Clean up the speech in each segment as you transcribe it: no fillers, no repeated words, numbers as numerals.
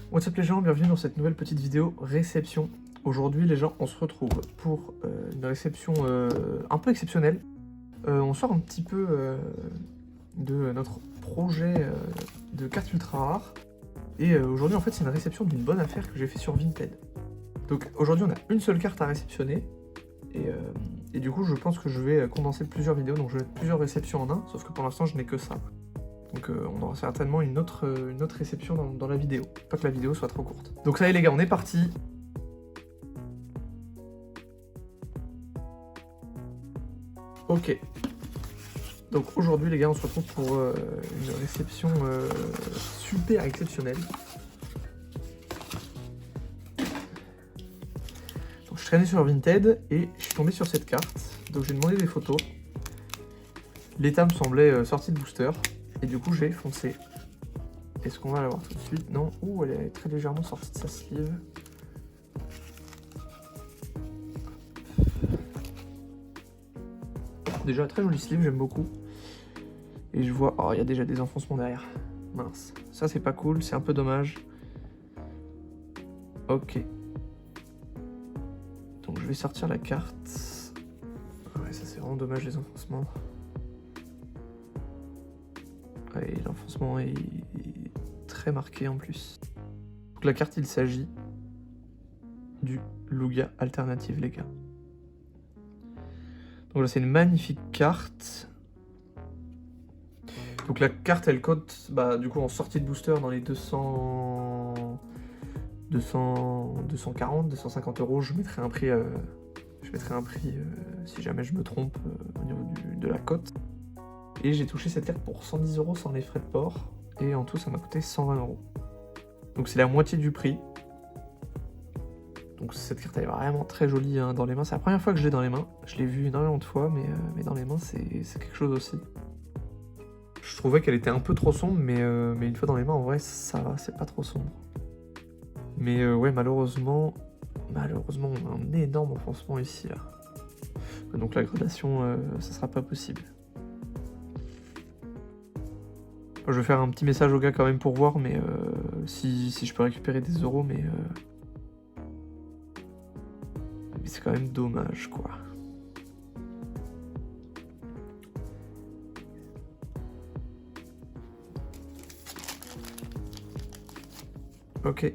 What's up les gens, bienvenue dans cette nouvelle petite vidéo réception. Aujourd'hui les gens, on se retrouve pour une réception un peu exceptionnelle. On sort un petit peu de notre projet de cartes ultra rares. Et aujourd'hui en fait c'est une réception d'une bonne affaire que j'ai fait sur Vinted. Donc aujourd'hui on a une seule carte à réceptionner. Et du coup je pense que je vais condenser plusieurs vidéos, donc je vais mettre plusieurs réceptions en un, sauf que pour l'instant je n'ai que ça. Donc on aura certainement une autre réception dans la vidéo. Pas que la vidéo soit trop courte. Donc ça y est les gars, on est parti. Ok. Donc aujourd'hui les gars, on se retrouve pour une réception super exceptionnelle. Donc je traînais sur Vinted et je suis tombé sur cette carte. Donc j'ai demandé des photos. L'état me semblait sorti de booster. Et du coup j'ai foncé. Est-ce qu'on va la voir tout de suite? Non. Ouh, elle est très légèrement sortie de sa sleeve. Déjà très jolie sleeve, j'aime beaucoup. Et je vois... Oh, il y a déjà des enfoncements derrière. Mince. Ça c'est pas cool, c'est un peu dommage. Ok. Donc je vais sortir la carte. Ouais, ça c'est vraiment dommage les enfoncements. Ouais, l'enfoncement est très marqué en plus. Donc la carte, il s'agit du Lugia Alternative, les gars. Donc là, c'est une magnifique carte. Donc la carte, elle cote, du coup, en sortie de booster dans les 240, 250 euros. Je mettrai un prix, si jamais je me trompe au niveau de la cote. Et j'ai touché cette carte pour 110 euros sans les frais de port. Et en tout, ça m'a coûté 120 euros. Donc c'est la moitié du prix. Donc cette carte elle est vraiment très jolie hein, dans les mains. C'est la première fois que je l'ai dans les mains. Je l'ai vue énormément de fois, mais dans les mains c'est quelque chose aussi. Je trouvais qu'elle était un peu trop sombre, mais une fois dans les mains, en vrai, ça va, c'est pas trop sombre. Mais ouais, malheureusement, on a un énorme enfoncement ici. Là. Donc la gradation, ça sera pas possible. Je vais faire un petit message au gars quand même pour voir, mais si je peux récupérer des euros, mais c'est quand même dommage, quoi. Ok,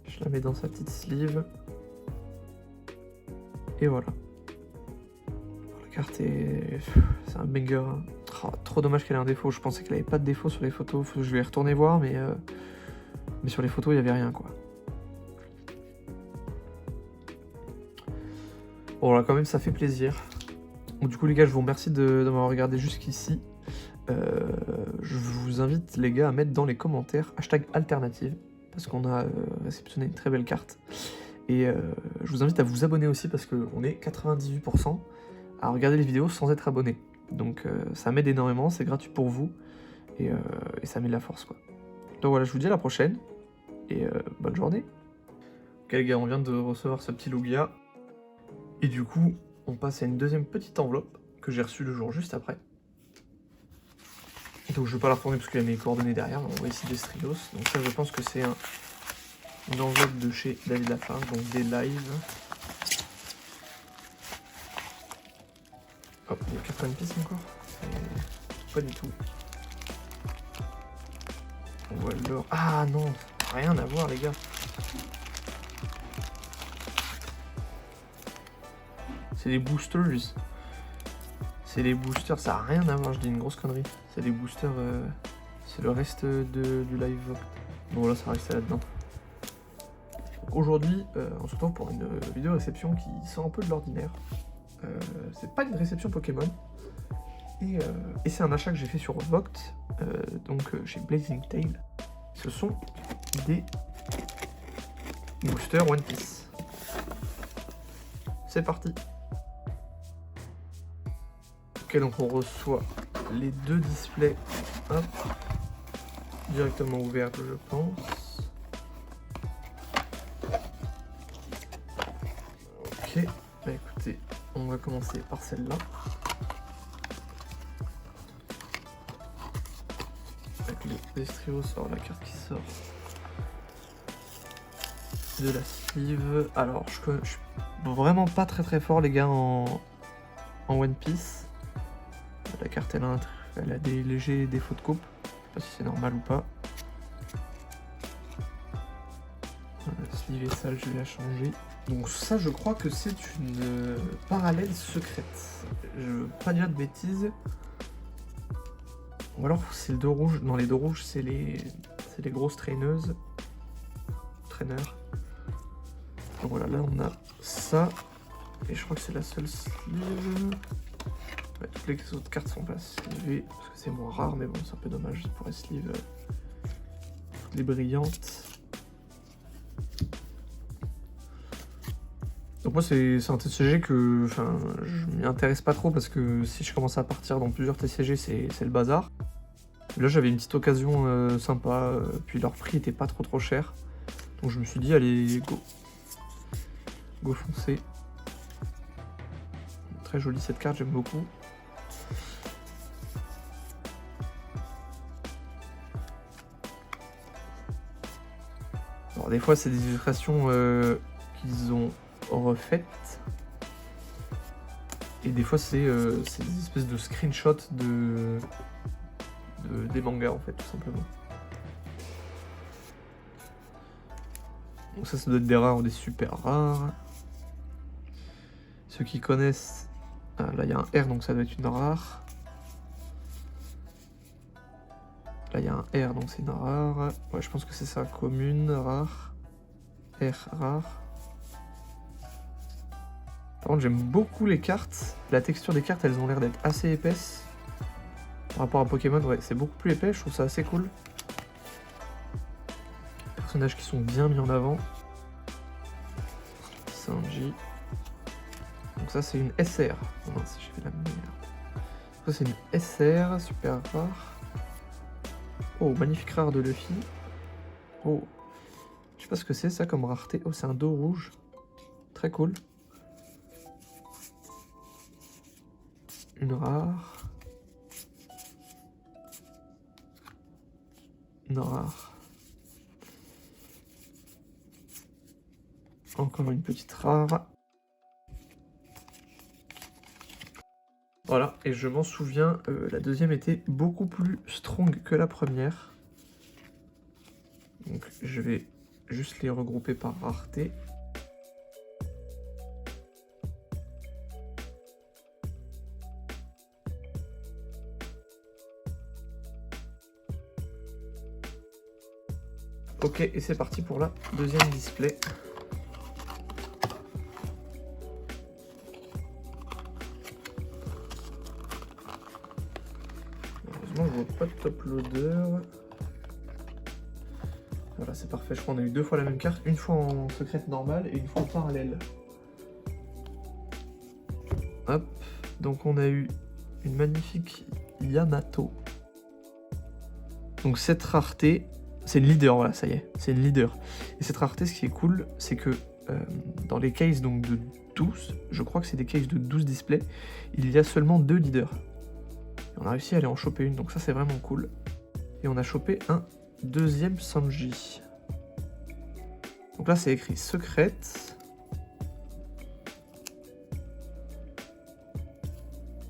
je la mets dans sa petite sleeve. Et voilà. La carte c'est un banger. Hein. Oh, trop dommage qu'elle ait un défaut. Je pensais qu'elle avait pas de défaut sur les photos. Je vais retourner voir, mais sur les photos, il n'y avait rien, quoi. Bon, là, quand même, ça fait plaisir. Donc, du coup, les gars, je vous remercie de m'avoir regardé jusqu'ici. Je vous invite, les gars, à mettre dans les commentaires #alternative, parce qu'on a réceptionné une très belle carte. Et je vous invite à vous abonner aussi, parce qu'on est 98% à regarder les vidéos sans être abonné. Donc ça m'aide énormément, c'est gratuit pour vous, et ça met de la force, quoi. Donc voilà, je vous dis à la prochaine, et bonne journée. Ok les gars, on vient de recevoir ce petit Lugia, et du coup, on passe à une deuxième petite enveloppe, que j'ai reçue le jour juste après. Donc je vais pas la retourner parce qu'il y a mes coordonnées derrière, on voit ici des strilos, donc ça je pense que c'est une enveloppe de chez David Lafarge, donc des lives. Oh, il y a 80 pistes encore. Pas du tout. Ou alors... Ah non, rien à voir les gars. C'est des boosters. C'est des boosters, ça a rien à voir, je dis une grosse connerie. C'est des boosters, c'est le reste du live. Bon là ça reste là-dedans. Aujourd'hui, on se retrouve pour une vidéo réception qui sort un peu de l'ordinaire. C'est pas une réception Pokémon. Et c'est un achat que j'ai fait sur Vogt, donc chez Blazing Tail. Ce sont des boosters One Piece. C'est parti. Ok, donc on reçoit les deux displays, hop, directement ouverts, je pense. Ok, bah écoutez, on va commencer par celle-là. Avec les strios, alors la carte qui sort. de la sleeve. Alors, je suis vraiment pas très fort, les gars, en One Piece. La carte, elle a des légers défauts de coupe. Je sais pas si c'est normal ou pas. La sleeve est sale, je vais la changer. Donc ça, je crois que c'est une parallèle secrète. Je veux pas dire de bêtises. Ou alors c'est le dos rouge. Non, les dos rouges, c'est les grosses traîneuses. Traîneurs. Donc voilà, là on a ça. Et je crois que c'est la seule sleeve. Ouais, toutes les autres cartes sont pas slivées. Parce que c'est moins rare, mais bon, c'est un peu dommage. Ça pourrait sleeve toutes les brillantes. Donc moi c'est un TCG que je m'y intéresse pas trop parce que si je commence à partir dans plusieurs TCG c'est le bazar. Là j'avais une petite occasion sympa, puis leur prix était pas trop cher. Donc je me suis dit allez go foncer. Très jolie cette carte, j'aime beaucoup. Alors des fois c'est des illustrations qu'ils ont refaites. Et des fois c'est des espèces de screenshots des mangas en fait, tout simplement. Donc ça doit être des rares ou des super rares. Ceux qui connaissent, là il y a un R donc ça doit être une rare. Là il y a un R donc c'est une rare. Ouais, je pense que c'est ça, commune, rare, R rare. Par contre, j'aime beaucoup les cartes. La texture des cartes, elles ont l'air d'être assez épaisses. Par rapport à Pokémon, ouais, c'est beaucoup plus épais, je trouve ça assez cool. Personnages qui sont bien mis en avant. Sanji. Donc ça, c'est une SR. Oh mince, j'ai fait la merde. Ça, c'est une SR, super rare. Oh, magnifique rare de Luffy. Oh, je sais pas ce que c'est ça comme rareté. Oh, c'est un dos rouge. Très cool. Une rare. Une rare. Encore une petite rare. Voilà, et je m'en souviens, la deuxième était beaucoup plus strong que la première. Donc je vais juste les regrouper par rareté. Ok, et c'est parti pour la deuxième display. Heureusement, je vois pas de top loader. Voilà, c'est parfait. Je crois qu'on a eu deux fois la même carte, une fois en secrète normale et une fois en parallèle. Hop, donc on a eu une magnifique Yamato. Donc cette rareté, c'est une leader, voilà, ça y est, c'est une leader. Et cette rareté, ce qui est cool, c'est que dans les cases donc, de 12, je crois que c'est des cases de 12 displays, il y a seulement 2 leaders. Et on a réussi à aller en choper une, donc ça c'est vraiment cool. Et on a chopé un deuxième Sanji. Donc là c'est écrit secrète.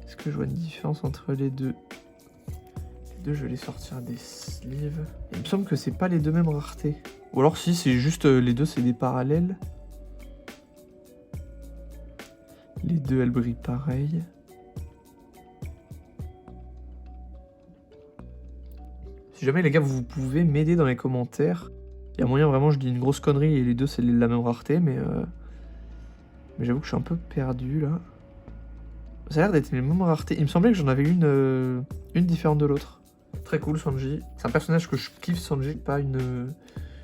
Est-ce que je vois une différence entre les deux? Les deux, je vais les sortir des sleeves. Il me semble que c'est pas les deux mêmes raretés. Ou alors si, c'est juste les deux, c'est des parallèles. Les deux, elles brillent pareil. Si jamais les gars, vous pouvez m'aider dans les commentaires. Il y a moyen vraiment, je dis une grosse connerie et les deux, c'est la même rareté, mais j'avoue que je suis un peu perdu là. Ça a l'air d'être les mêmes raretés. Il me semblait que j'en avais une différente de l'autre. Très cool, Sanji. C'est un personnage que je kiffe, Sanji.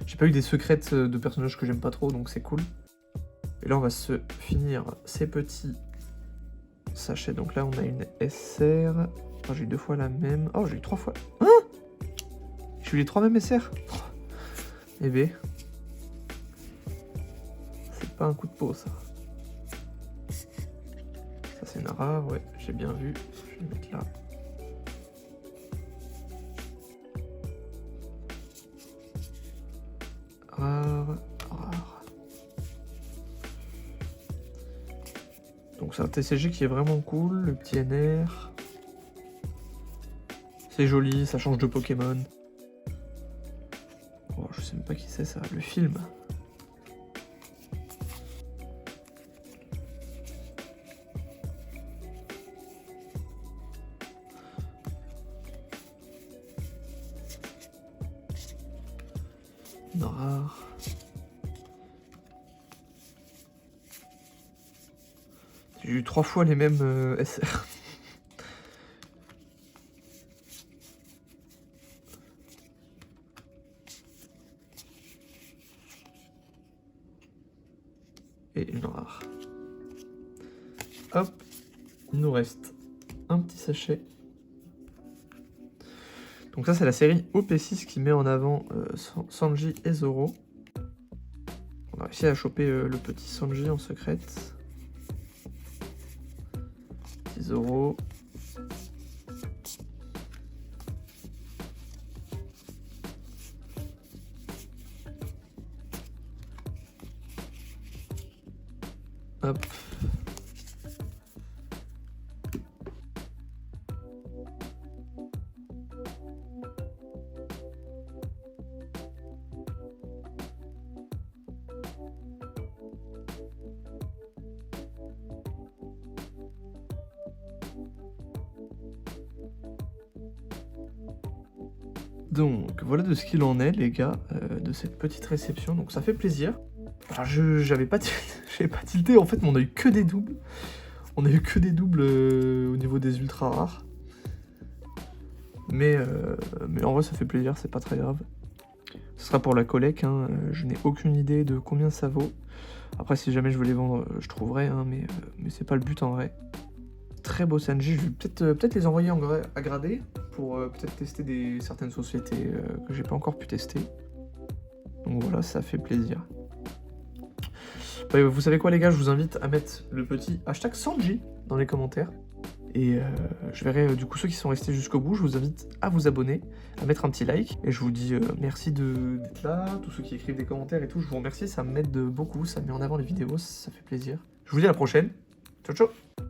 J'ai pas eu des secrètes de personnages que j'aime pas trop, donc c'est cool. Et là, on va se finir ces petits sachets. Donc là, on a une SR. Oh, j'ai eu 2 fois la même. Oh, j'ai eu 3 fois. Hein? J'ai eu les 3 mêmes SR. Oh. Eh ben. C'est pas un coup de peau, ça. Ça, c'est une rare, ouais, j'ai bien vu. Je vais le mettre là. Rare, rare. c'est un TCG qui est vraiment cool, le petit NR. C'est joli, ça change de Pokémon. Oh, je sais même pas qui c'est ça, le film. Une rare. J'ai eu 3 fois les mêmes SR. Et une rare. Hop, il nous reste un petit sachet. Donc ça c'est la série OP6 qui met en avant Sanji et Zoro. On a réussi à choper le petit Sanji en secrète. Petit Zoro. Hop. Donc voilà de ce qu'il en est les gars, de cette petite réception, donc ça fait plaisir. Alors j'avais pas tilté, en fait mais on a eu que des doubles. On a eu que des doubles au niveau des ultra rares. Mais en vrai ça fait plaisir, c'est pas très grave. Ce sera pour la collecte, hein. Je n'ai aucune idée de combien ça vaut. Après si jamais je veux les vendre, je trouverai, hein, mais c'est pas le but en vrai. Très beau Sanji, je vais peut-être les envoyer à grader pour peut-être tester certaines sociétés que j'ai pas encore pu tester. Donc voilà, ça fait plaisir. Bah, vous savez quoi les gars, je vous invite à mettre le petit hashtag Sanji dans les commentaires. Et je verrai du coup ceux qui sont restés jusqu'au bout, je vous invite à vous abonner, à mettre un petit like. Et je vous dis merci d'être là, tous ceux qui écrivent des commentaires et tout, je vous remercie, ça m'aide beaucoup, ça met en avant les vidéos, ça fait plaisir. Je vous dis à la prochaine, ciao ciao.